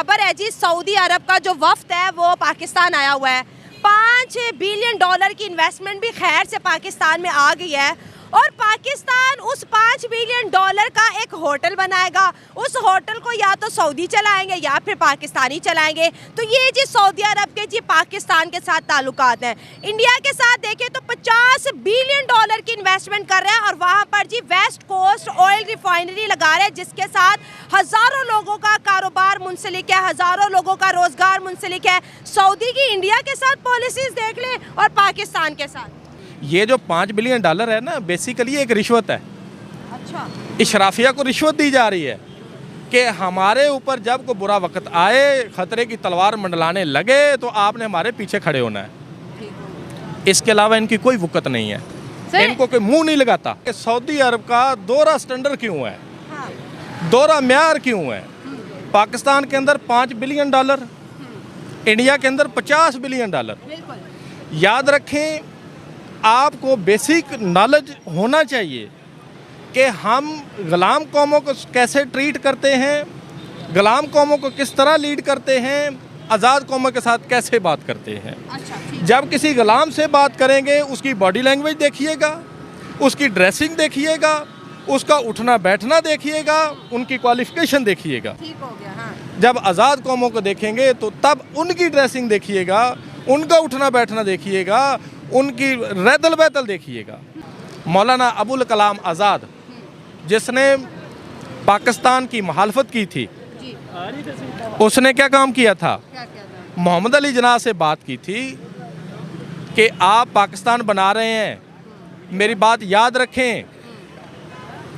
खबर है जी, सऊदी अरब का जो वफ्द है वो पाकिस्तान आया हुआ है। $5 बिलियन की इन्वेस्टमेंट भी खैर से पाकिस्तान में आ गई है और पाकिस्तान उस $5 बिलियन का एक होटल बनाएगा। उस होटल को या तो सऊदी चलाएंगे या फिर पाकिस्तानी चलाएंगे। तो ये जी सऊदी अरब के जी पाकिस्तान के साथ ताल्लुकात हैं। इंडिया के साथ देखें तो $50 बिलियन की इन्वेस्टमेंट कर रहे हैं और वहाँ पर जी वेस्ट कोस्ट ऑयल रिफाइनरी लगा रहे हैं, जिसके साथ हज़ारों लोगों का कारोबार मुंसलिक है, हज़ारों लोगों का रोजगार मुंसलिक है। सऊदी की इंडिया के साथ पॉलिसीज देख लें और पाकिस्तान के साथ। ये जो $5 बिलियन है ना, बेसिकली एक रिश्वत है। अच्छा, इशराफिया को रिश्वत दी जा रही है कि हमारे ऊपर जब कोई बुरा वक्त आए, खतरे की तलवार मंडलाने लगे तो आपने हमारे पीछे खड़े होना है। इसके अलावा इनकी कोई वक़्त नहीं है, इनको कोई मुंह नहीं लगाता कि सऊदी अरब का दोहरा स्टैंडर्ड क्यों है, दोहरा म्यार क्यों है। पाकिस्तान के अंदर $5 बिलियन, इंडिया के अंदर $50 बिलियन। याद रखें, आपको बेसिक नॉलेज होना चाहिए कि हम गुलाम कौमों को कैसे ट्रीट करते हैं, गुलाम कौमों को किस तरह लीड करते हैं, आज़ाद कौमों के साथ कैसे बात करते हैं। जब किसी गुलाम से बात करेंगे उसकी बॉडी लैंग्वेज देखिएगा, उसकी ड्रेसिंग देखिएगा, उसका उठना बैठना देखिएगा, उनकी क्वालिफिकेशन देखिएगा। जब आज़ाद कौमों को देखेंगे तो तब उनकी ड्रेसिंग देखिएगा, उनका उठना बैठना देखिएगा, उनकी रैदल बैतल देखिएगा। मौलाना अबुल कलाम आज़ाद, जिसने पाकिस्तान की मुखालफत की थी, उसने क्या काम किया था? मोहम्मद अली जिन्ना से बात की थी कि आप पाकिस्तान बना रहे हैं, मेरी बात याद रखें,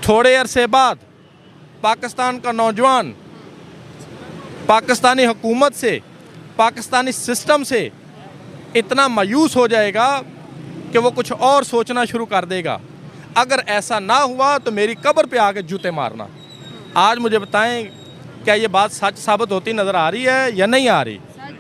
थोड़े अरसे बाद पाकिस्तान का नौजवान पाकिस्तानी हुकूमत से, पाकिस्तानी सिस्टम से इतना मायूस हो जाएगा कि वो कुछ और सोचना शुरू कर देगा। अगर ऐसा ना हुआ तो मेरी कब्र पे आके जूते मारना। आज मुझे बताएं, क्या ये बात सच साबित होती नज़र आ रही है या नहीं आ रही?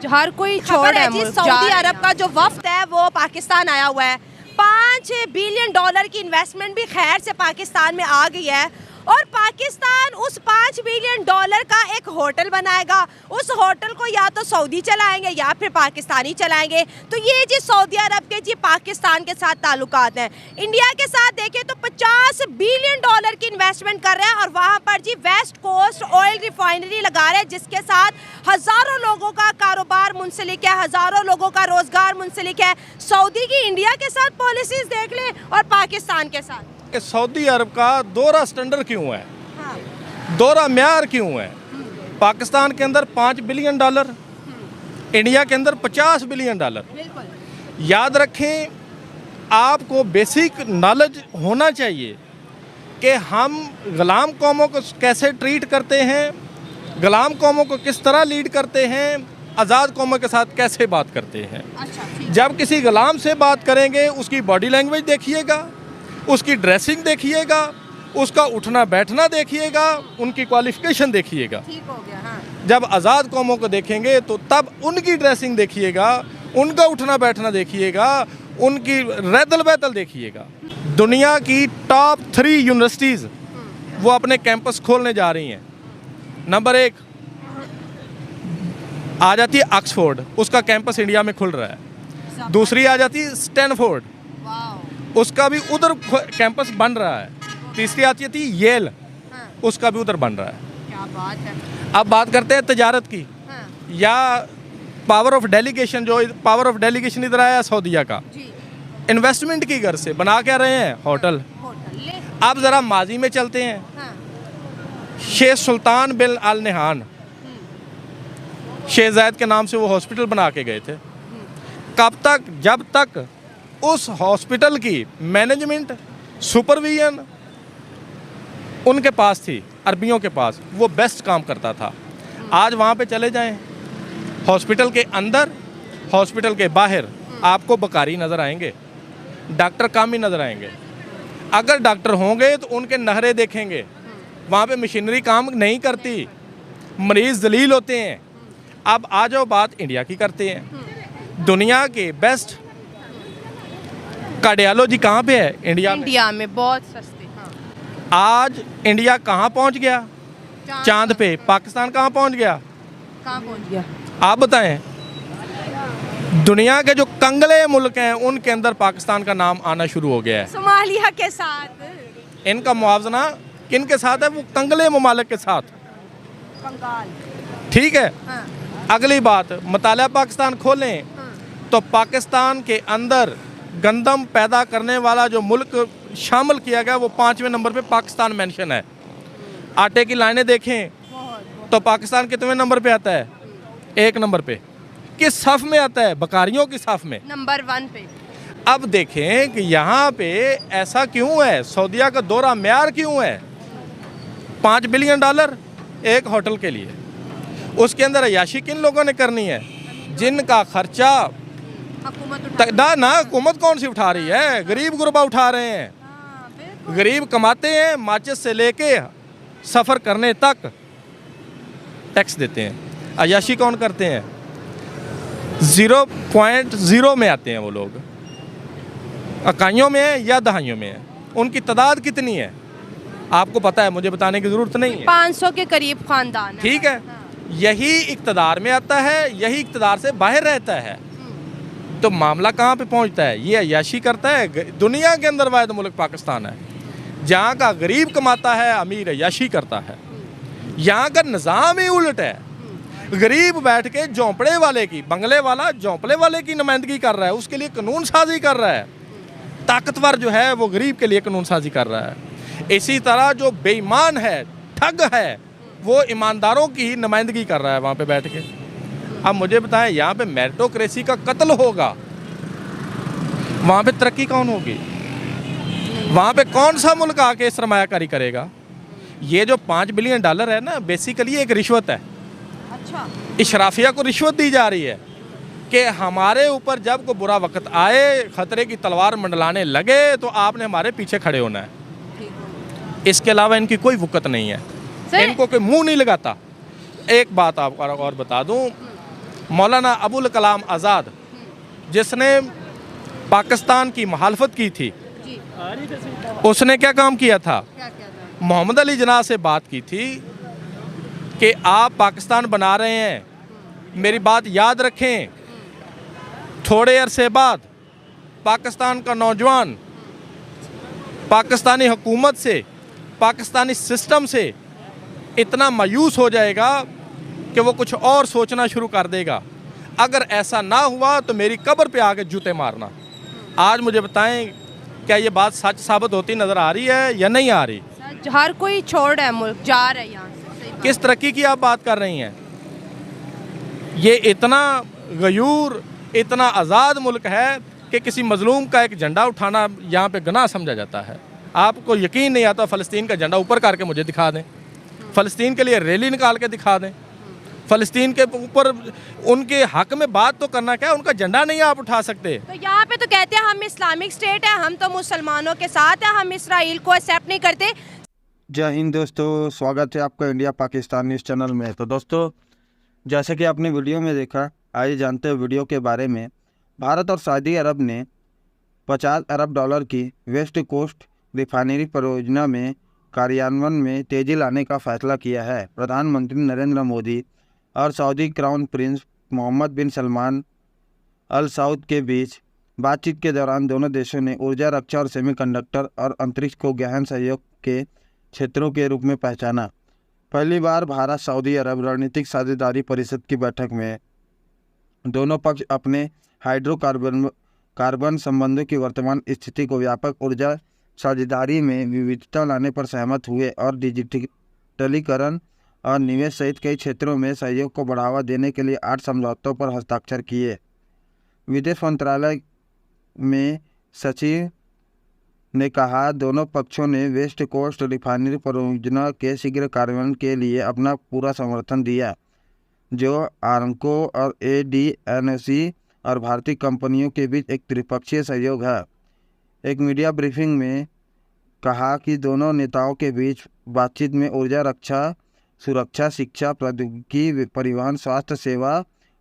हर कोई छोड़ है जी, सऊदी अरब का जो वफ्द है वो पाकिस्तान आया हुआ है। $5 बिलियन की इन्वेस्टमेंट भी खैर से पाकिस्तान में आ गई है और पाकिस्तान उस $5 बिलियन का एक होटल बनाएगा। उस होटल को या तो सऊदी चलाएंगे या फिर पाकिस्तानी चलाएंगे। तो ये जी सऊदी अरब के जी पाकिस्तान के साथ ताल्लुकात हैं। इंडिया के साथ देखें तो $50 बिलियन की इन्वेस्टमेंट कर रहे हैं और वहाँ पर जी वेस्ट कोस्ट ऑयल रिफाइनरी लगा रहे हैं, जिसके साथ हज़ारों लोगों का कारोबार मुंसलिक है, हज़ारों लोगों का रोजगार मुंसलिक है। सऊदी की इंडिया के साथ पॉलिसीज देख लें और पाकिस्तान के साथ। कि सऊदी अरब का दोहरा स्टैंडर्ड क्यों है, दोहरा म्यार क्यों है। पाकिस्तान के अंदर $5 बिलियन, इंडिया के अंदर $50 बिलियन। याद रखें, आपको बेसिक नॉलेज होना चाहिए कि हम गुलाम कौमों को कैसे ट्रीट करते हैं, गुलाम कौमों को किस तरह लीड करते हैं, आज़ाद कौमों के साथ कैसे बात करते हैं। जब किसी गुलाम से बात करेंगे उसकी बॉडी लैंग्वेज देखिएगा, उसकी ड्रेसिंग देखिएगा, उसका उठना बैठना देखिएगा, उनकी क्वालिफिकेशन देखिएगा। जब आज़ाद कौमों को देखेंगे तो तब उनकी ड्रेसिंग देखिएगा, उनका उठना बैठना देखिएगा, उनकी रैदल बैतल देखिएगा। दुनिया की टॉप 3 यूनिवर्सिटीज़ वो अपने कैंपस खोलने जा रही हैं। नंबर 1 आ जाती है ऑक्सफोर्ड, उसका कैंपस इंडिया में खुल रहा है। दूसरी आ जाती है स्टैनफोर्ड, उसका भी उधर कैंपस बन रहा है। तीसरी आती थी येल, उसका भी उधर बन रहा है। क्या बात है। अब बात करते हैं तजारत की, या पावर ऑफ डेलीगेशन। जो पावर ऑफ डेलीगेशन इधर आया सऊदीया का, इन्वेस्टमेंट की गर्ज से बना क्या रहे हैं? होटल। अब ज़रा माजी में चलते हैं। शेख सुल्तान बिन अल नहान, शेख ज़ायद के नाम से वो हॉस्पिटल बना के गए थे। कब तक? जब तक उस हॉस्पिटल की मैनेजमेंट, सुपरविजन उनके पास थी, अरबियों के पास, वो बेस्ट काम करता था। आज वहाँ पे चले जाएं, हॉस्पिटल के अंदर, हॉस्पिटल के बाहर आपको बकारी नज़र आएंगे, डॉक्टर काम ही नज़र आएंगे। अगर डॉक्टर होंगे तो उनके नहरे देखेंगे, वहाँ पे मशीनरी काम नहीं करती, मरीज़ जलील होते हैं। अब आ जाओ बात इंडिया की करते हैं। दुनिया के बेस्ट कार्डियोलॉजी कहाँ पे है? इंडिया में बहुत सस्ते। आज इंडिया कहाँ पहुँच गया? चांद पे। पाकिस्तान कहाँ पहुँच गया? कहाँ पहुँच गया? आप बताएं। दुनिया के जो कंगले मुल्क हैं उनके अंदर पाकिस्तान का नाम आना शुरू हो गया है। सोमालिया के साथ इनका मुआवजना किन के साथ है? वो कंगले ममालिक के साथ। कंगाल। ठीक है। हाँ। अगली बात, मुतालिया पाकिस्तान खोलें तो पाकिस्तान के अंदर गंदम पैदा करने वाला जो मुल्क शामिल किया गया वो 5वें नंबर पे पाकिस्तान मेंशन है। आटे की लाइनें देखें तो पाकिस्तान कितने नंबर पे आता है? 1 नंबर पे। किस सफ में आता है? बकारियों की सफ में, नंबर 1 पे। अब देखें कि यहाँ पे ऐसा क्यों है? सऊदीया का दौरा म्यार क्यों है? $5 बिलियन एक होटल के लिए, उसके अंदर अय्याशी किन लोगों ने करनी है? जिनका खर्चा ना हुकूमत कौन सी उठा रही है? गरीब गुरबा उठा रहे हैं। गरीब कमाते हैं, माचिस से लेके सफ़र करने तक टैक्स देते हैं। अय्याशी कौन करते हैं? 0.0 में आते हैं वो लोग, इकाइयों में है या दहाइयों में है। उनकी तादाद कितनी है आपको पता है, मुझे बताने की ज़रूरत नहीं है। 500 के करीब ख़ानदान है। ठीक है। यही इक़्तिदार में आता है, यही इक़्तिदार से बाहर रहता है, तो मामला कहाँ पे पहुँचता है? ये अय्याशी करता है। दुनिया के अंदर वाहिद मुल्क पाकिस्तान है जहाँ का गरीब कमाता है, अमीर अय्याशी करता है। यहाँ का निज़ाम ही उल्ट है। गरीब बैठ के झोंपड़े वाले की, बंगले वाला झोंपड़े वाले की नुमाइंदगी कर रहा है, उसके लिए कानून साजी कर रहा है। ताकतवर जो है वो गरीब के लिए कानून साजी कर रहा है। इसी तरह जो बेईमान है, ठग है, वो ईमानदारों की ही नुमाइंदगी कर रहा है वहाँ पे बैठ के। अब मुझे बताएं, यहाँ पे मेरिटोक्रेसी का कत्ल होगा, वहाँ पे तरक्की कौन होगी? वहाँ पे कौन सा मुल्क आके सरमायाकारी करेगा? ये जो $5 बिलियन है ना, बेसिकली एक रिश्वत है। अच्छा। इशराफिया को रिश्वत दी जा रही है कि हमारे ऊपर जब कोई बुरा वक्त आए, खतरे की तलवार मंडलाने लगे, तो आपने हमारे पीछे खड़े होना है। इसके अलावा इनकी कोई वक़्त नहीं है, इनको कोई मुंह नहीं लगाता। एक बात आपको और बता दूं, मौलाना अबुल कलाम आज़ाद जिसने पाकिस्तान की मुखालफत की थी, उसने क्या काम किया था? मोहम्मद अली जिन्ना से बात की थी कि आप पाकिस्तान बना रहे हैं, मेरी बात याद रखें, थोड़े अरसे बाद पाकिस्तान का नौजवान पाकिस्तानी हुकूमत से, पाकिस्तानी सिस्टम से इतना मायूस हो जाएगा कि वो कुछ और सोचना शुरू कर देगा। अगर ऐसा ना हुआ तो मेरी कब्र पे आके जूते मारना। आज मुझे बताएं, क्या ये बात सच साबित होती नज़र आ रही है या नहीं आ रही? हर कोई छोड़ रहा है मुल्क, जा रहा है यहाँ से। किस तरक्की की आप बात कर रही हैं? ये इतना गयूर, इतना आज़ाद मुल्क है कि किसी मजलूम का एक झंडा उठाना यहाँ पे गुनाह समझा जाता है। आपको यकीन नहीं आता, फ़लस्तीन का झंडा ऊपर करके मुझे दिखा दें, फ़लस्तीन के लिए रैली निकाल के दिखा दें, फ़लस्तीन के ऊपर उनके हक में बात तो करना क्या है, उनका झंडा नहीं आप उठा सकते। तो यहाँ पे तो कहते हैं हम इस्लामिक स्टेट है, हम तो मुसलमानों के साथ हैं, हम इसराइल को एक्सेप्ट नहीं करते। जय हिंद दोस्तों, स्वागत है आपका इंडिया पाकिस्तान न्यूज़ चैनल में। तो दोस्तों, जैसे कि आपने वीडियो में देखा, आइए जानते हैं वीडियो के बारे में। भारत और सऊदी अरब ने $50 अरब की वेस्ट कोस्ट रिफाइनरी परियोजना में कार्यान्वयन में तेज़ी लाने का फैसला किया है। प्रधानमंत्री नरेंद्र मोदी और सऊदी क्राउन प्रिंस मोहम्मद बिन सलमान अल सऊद के बीच बातचीत के दौरान दोनों देशों ने ऊर्जा, रक्षा और सेमीकंडक्टर और अंतरिक्ष को गहन सहयोग के क्षेत्रों के रूप में पहचाना। पहली बार भारत सऊदी अरब रणनीतिक साझेदारी परिषद की बैठक में दोनों पक्ष अपने कार्बन संबंधों की वर्तमान स्थिति को व्यापक ऊर्जा साझेदारी में विविधता लाने पर सहमत हुए और डिजिटलीकरण और निवेश सहित कई क्षेत्रों में सहयोग को बढ़ावा देने के लिए 8 समझौतों पर हस्ताक्षर किए। विदेश मंत्रालय में सचिव ने कहा, दोनों पक्षों ने वेस्ट कोस्ट रिफाइनरी परियोजना के शीघ्र कार्यान्वयन के लिए अपना पूरा समर्थन दिया, जो आरमको और ADNOC और भारतीय कंपनियों के बीच एक त्रिपक्षीय सहयोग है। एक मीडिया ब्रीफिंग में कहा कि दोनों नेताओं के बीच बातचीत में ऊर्जा, रक्षा, सुरक्षा, शिक्षा, प्रौद्योगिकी, परिवहन, स्वास्थ्य सेवा,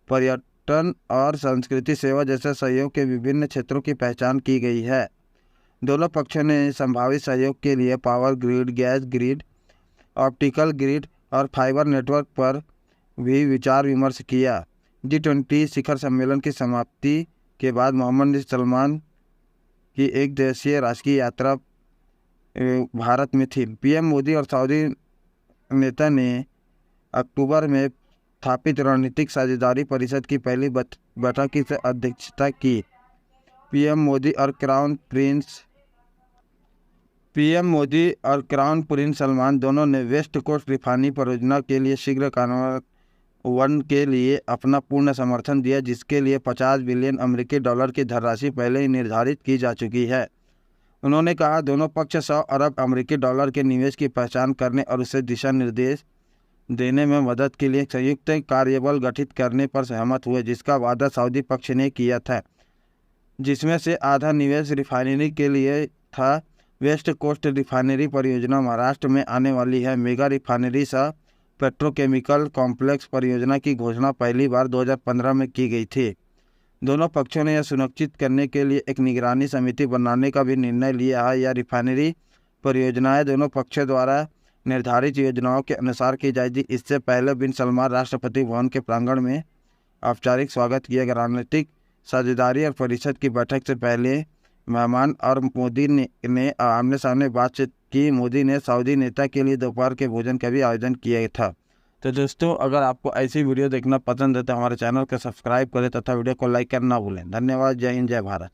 पर्यटन और संस्कृति सेवा जैसे सहयोग के विभिन्न क्षेत्रों की पहचान की गई है। दोनों पक्षों ने संभावित सहयोग के लिए power grid, gas grid, optical grid और फाइबर नेटवर्क पर भी विचार विमर्श किया। G20 शिखर सम्मेलन की समाप्ति के बाद मोहम्मद बिन सलमान की एक दिवसीय राष्ट्रीय यात्रा भारत में थी। पीएम मोदी और सऊदी नेता ने अक्टूबर में स्थापित रणनीतिक साझेदारी परिषद की पहली बैठक की अध्यक्षता की। पीएम मोदी और क्राउन प्रिंस सलमान दोनों ने वेस्ट कोस्ट रिफाइनरी परियोजना के लिए शीघ्र कार्यान्वयन के लिए अपना पूर्ण समर्थन दिया, जिसके लिए 50 बिलियन अमेरिकी डॉलर की धनराशि पहले ही निर्धारित की जा चुकी है। उन्होंने कहा, दोनों पक्ष 100 अरब अमेरिकी डॉलर के निवेश की पहचान करने और उसे दिशा निर्देश देने में मदद के लिए संयुक्त कार्यबल गठित करने पर सहमत हुए, जिसका वादा सऊदी पक्ष ने किया था, जिसमें से आधा निवेश रिफाइनरी के लिए था। वेस्ट कोस्ट रिफाइनरी परियोजना महाराष्ट्र में आने वाली है। मेगा रिफाइनरी सह पेट्रोकेमिकल कॉम्प्लेक्स परियोजना की घोषणा पहली बार 2015 में की गई थी। दोनों पक्षों ने यह सुनिश्चित करने के लिए एक निगरानी समिति बनाने का भी निर्णय लिया है। यह रिफाइनरी परियोजनाएं दोनों पक्षों द्वारा निर्धारित योजनाओं के अनुसार की जाएगी। इससे पहले बिन सलमान राष्ट्रपति भवन के प्रांगण में औपचारिक स्वागत किया गया। रणनीतिक साझेदारी और परिषद की बैठक से पहले मेहमान और मोदी ने आमने सामने बातचीत की। मोदी ने सऊदी नेता के लिए दोपहर के भोजन का भी आयोजन किया था। तो दोस्तों, अगर आपको ऐसी वीडियो देखना पसंद है तो हमारे चैनल को सब्सक्राइब करें तथा वीडियो को लाइक करना ना भूलें। धन्यवाद। जय हिंद, जय भारत।